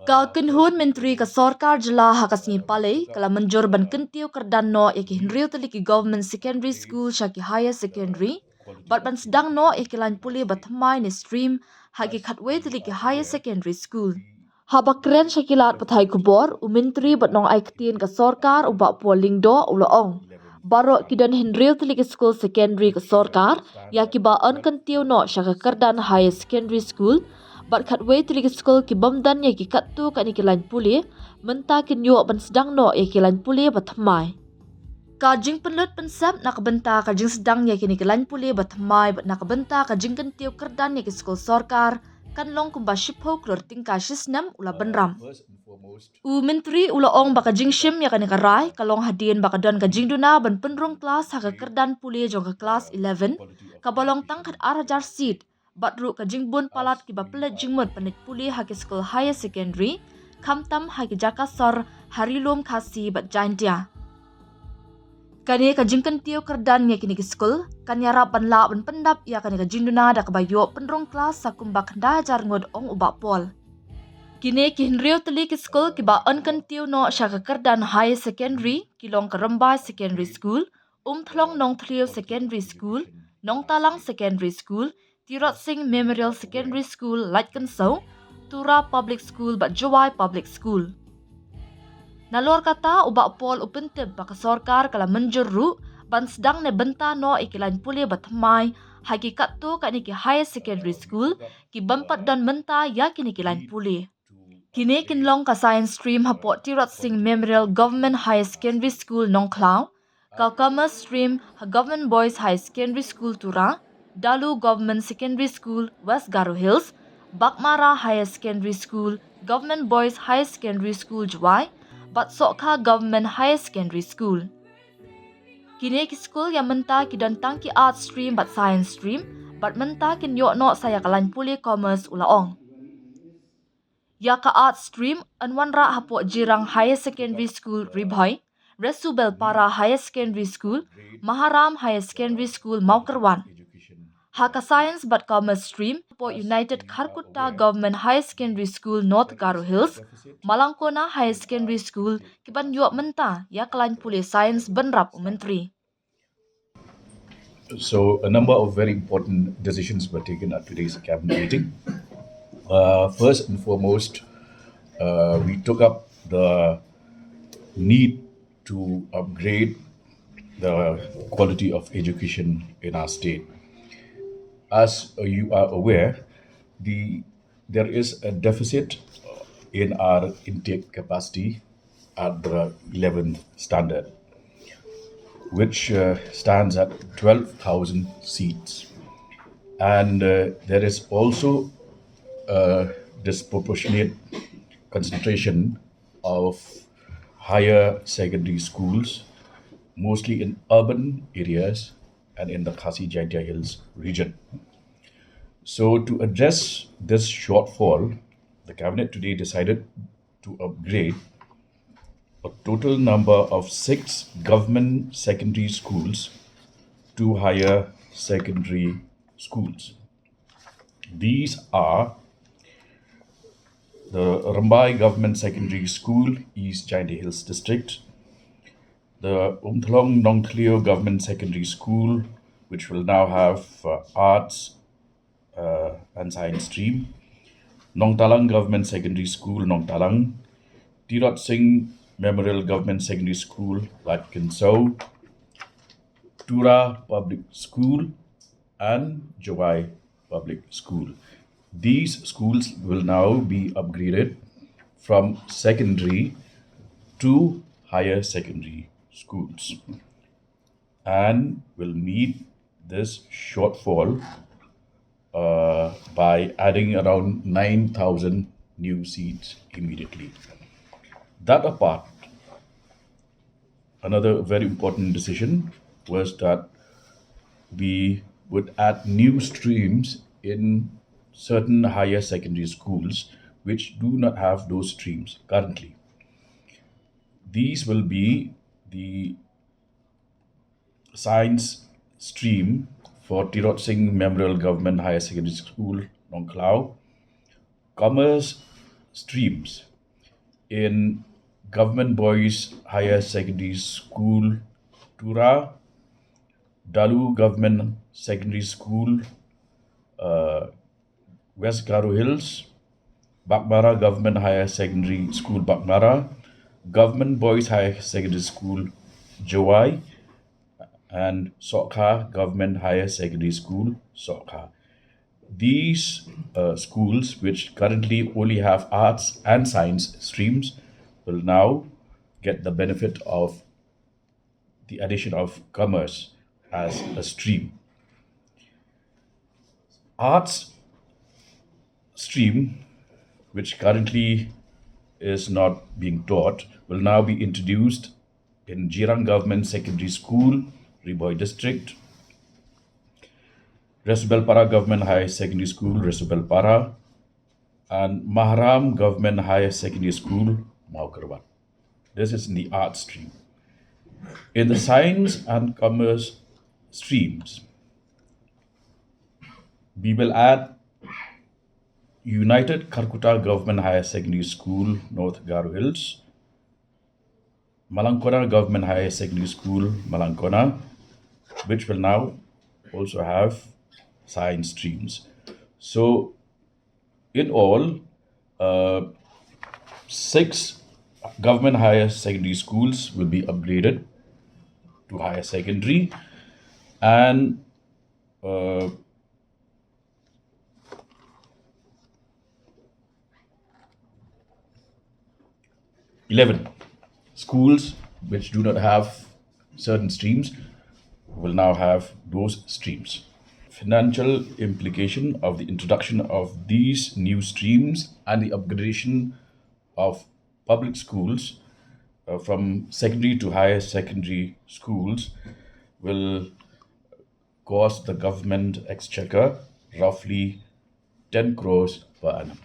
Ka kenhun menteri ka Sorkar jela hakasngi palai kala menjor ban kyntiew kyrdan no yaki hinriu teliki government secondary school shaki higher secondary bat ban sdang no yaki lain pule bat thymmai ni stream haki khatwe teliki higher secondary school. Habakren shakilat pathai kubor u menteri bat nong aiktin ka Sorkar u bak poling do ulaong. Barok kidan hinriu teliki school secondary ka Sorkar yaki ba an kyntiew no shaka kyrdan higher secondary school bat khatwe teliki school ki bamdan yaki kattu ka ni kilan pule menta kin yo ban sedang no yaki lan pule bat thymmai. Kajing penlut pensap nak benta kajing sedang yaki ni kilan pule bat thymmai bat nak benta kajing kyntiew kyrdan yaki school Sorkar kan long kumba shipho klor tingka shisnam ula benram. U menteri ula ong baka jing shim ya kani karai kalong hadien baka don ka jing duna ban penrong kelas haka kyrdan pule jong ka kelas 11 ka balong tangkat arajar seat batru ka jing bun palat ki ba pelet jingmut panit pule haki school higher secondary kamtam haki jaka sor harilom khasi bat jaintia. Kani ka jing kyntiew kyrdan ya kini ki school kan yara ban la ban pendap ya kani ka jing duna da ka bayo penrong kelas sakum bak nda jar ngod ong ubak pol. Kini ki hinriu teli ki school ki ba an kyntiew no shaka kyrdan high secondary kilong ka Rambai secondary school thlong nong thliu secondary school nong talang secondary school Tirot Singh Memorial Secondary School Lightkan So Tura Public School bat Jawai Public School. Nalor kata ubak pol upentib baka Sorkar kala menjeru ban sedang ne benta no ikilan pule bat thymmai haki kattu ka ni ki higher secondary school ki bampat dan menta ya kini kilan pule. Kini kinlong ka science stream hapot Tirot Singh Memorial Government Higher Secondary School Nong Klau, ka commerce stream ha Government Boys High Secondary School Tura, Dalu Government Secondary School West Garo Hills, Bakmara Higher Secondary School, Government Boys Higher Secondary School Jawai, bat Sorkar Government Higher Secondary School. Kini ki school yang menta ki dan tangki art stream bat science stream, bat menta kin yok no saya kalan pule commerce ulaong. Ya ka art stream anwan ra hapok jirang Higher Secondary School Ribhoi, Resubel Para Higher Secondary School, Maharam Higher Secondary School Maukerwan. Haka Science but Commerce Stream po United Kharkutta Government Higher Secondary School North Garo Hills, Malangkona Higher Secondary School kiban yuak menta ya kelain pule Science benrap menteri. So a number of very important decisions were taken at today's cabinet meeting. First and foremost, we took up the need to upgrade the quality of education in our state. As you are aware, there is a deficit in our intake capacity at the 11th standard, which stands at 12,000 seats. And there is also a disproportionate concentration of higher secondary schools, mostly in urban areas and in the Khasi Jaintia Hills region. So to address this shortfall, the cabinet today decided to upgrade a total number of 6 government secondary schools to higher secondary schools. These are the Rambai Government Secondary School, East Jaintia Hills District, the Thlong Nong Thliu Government Secondary School, which will now have arts and science stream, Nong Talang Government Secondary School, Nong Talang, Tirot Singh Memorial Government Secondary School, Lightkan So, Tura Public School, and Jawai Public School. These schools will now be upgraded from secondary to higher secondary schools and will meet this shortfall by adding around 9,000 new seats immediately. That apart, another very important decision was that we would add new streams in certain higher secondary schools which do not have those streams currently. These will be the science stream for Tirot Singh Memorial Government Higher Secondary School, Nong Klau, commerce streams in Government Boys Higher Secondary School, Tura, Dalu Government Secondary School, West Garo Hills, Bakmara Government Higher Secondary School, Bakmara, Government Boys Higher Secondary School, Jawai, and Sorkar Government Higher Secondary School, Sorkar. These schools, which currently only have arts and science streams, will now get the benefit of the addition of commerce as a stream. Arts stream, which currently is not being taught, will now be introduced in Jirang Government Secondary School, Riboy District, Resubelpara Government High Secondary School, Resubelpara, and Mahram Government Higher Secondary School, Maukarbat. This is in the art stream. In the science and commerce streams, we will add United Karkuta Government Higher Secondary School, North Garo Hills, Malangkona Government Higher Secondary School, Malangkona, which will now also have science streams. So, in all, 6 government higher secondary schools will be upgraded to higher secondary, and 11 schools which do not have certain streams will now have those streams. Financial implication of the introduction of these new streams and the upgradation of public schools from secondary to higher secondary schools will cost the government exchequer roughly 10 crores per annum.